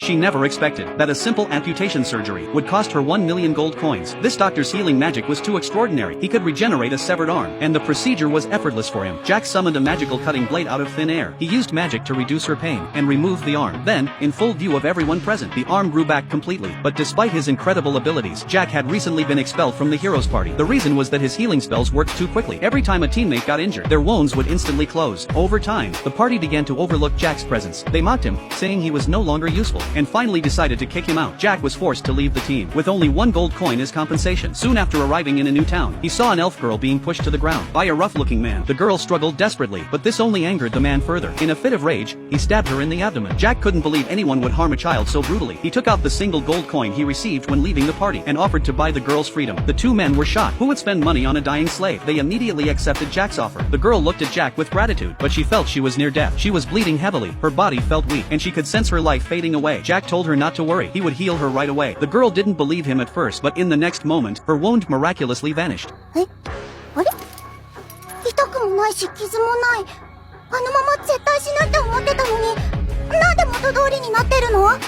She never expected that a simple amputation surgery would cost her 1 million gold coins. This doctor's healing magic was too extraordinary. He could regenerate a severed arm, and the procedure was effortless for him. Jack summoned a magical cutting blade out of thin air. He used magic to reduce her pain and remove the arm. Then, in full view of everyone present, the arm grew back completely. But despite his incredible abilities, Jack had recently been expelled from the heroes party. The reason was that his healing spells worked too quickly. Every time a teammate got injured, their wounds would instantly close. Over time, the party began to overlook Jack's presence. They mocked him, saying he was no longer useful, and finally decided to kick him out. Jack was forced to leave the team, with only 1 gold coin as compensation. Soon after arriving in a new town, he saw an elf girl being pushed to the ground by a rough-looking man. The girl struggled desperately, but this only angered the man further. In a fit of rage, he stabbed her in the abdomen. Jack couldn't believe anyone would harm a child so brutally. He took out the single gold coin he received when leaving the party, and offered to buy the girl's freedom. The two men were shocked. Who would spend money on a dying slave? They immediately accepted Jack's offer. The girl looked at Jack with gratitude, but she felt she was near death. She was bleeding heavily, her body felt weak, and she could sense her life fading away. Jack told her not to worry, he would heal her right away. The girl didn't believe him at first, but in the next moment, her wound miraculously vanished. あれ痛くもないし傷もない。あのまま絶対死ぬって思ってたのに、なんで元通りになってるの？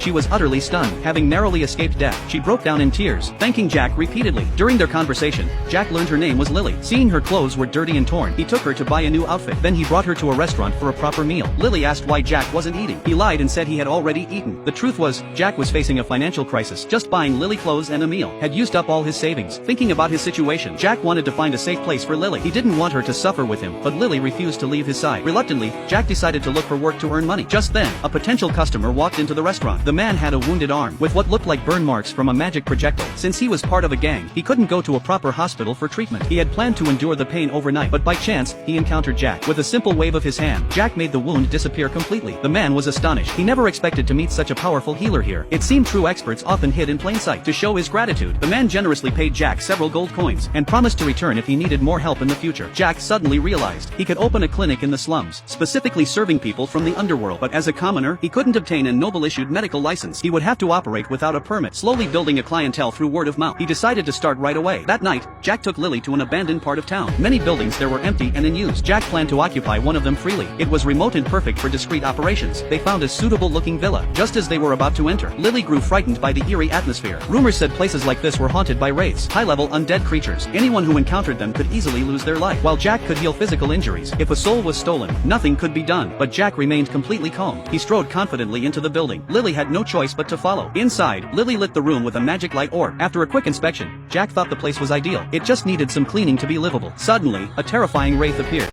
She was utterly stunned, having narrowly escaped death. She broke down in tears, thanking Jack repeatedly. During their conversation, Jack learned her name was Lily. Seeing her clothes were dirty and torn, he took her to buy a new outfit. Then he brought her to a restaurant for a proper meal. Lily asked why Jack wasn't eating. He lied and said he had already eaten. The truth was, Jack was facing a financial crisis. Just buying Lily clothes and a meal had used up all his savings. Thinking about his situation, Jack wanted to find a safe place for Lily. He didn't want her to suffer with him, but Lily refused to leave his side. Reluctantly, Jack decided to look for work to earn money. Just then, a potential customer walked into the restaurant. The man had a wounded arm, with what looked like burn marks from a magic projectile. Since he was part of a gang, he couldn't go to a proper hospital for treatment. He had planned to endure the pain overnight, but by chance, he encountered Jack. With a simple wave of his hand, Jack made the wound disappear completely. The man was astonished. He never expected to meet such a powerful healer here. It seemed true experts often hid in plain sight. To show his gratitude, the man generously paid Jack several gold coins, and promised to return if he needed more help in the future. Jack suddenly realized he could open a clinic in the slums, specifically serving people from the underworld. But as a commoner, he couldn't obtain a noble-issued medical license. He would have to operate without a permit, slowly building a clientele through word of mouth. He decided to start right away. That night, Jack took Lily to an abandoned part of town. Many buildings there were empty and unused. Jack planned to occupy one of them freely. It was remote and perfect for discreet operations. They found a suitable-looking villa. Just as they were about to enter, Lily grew frightened by the eerie atmosphere. Rumors said places like this were haunted by wraiths, high-level undead creatures. Anyone who encountered them could easily lose their life. While Jack could heal physical injuries, if a soul was stolen, nothing could be done. But Jack remained completely calm. He strode confidently into the building. Lily had no choice but to follow. Inside, Lily lit the room with a magic light orb. After a quick inspection, Jack thought the place was ideal. It just needed some cleaning to be livable. Suddenly, a terrifying wraith appeared.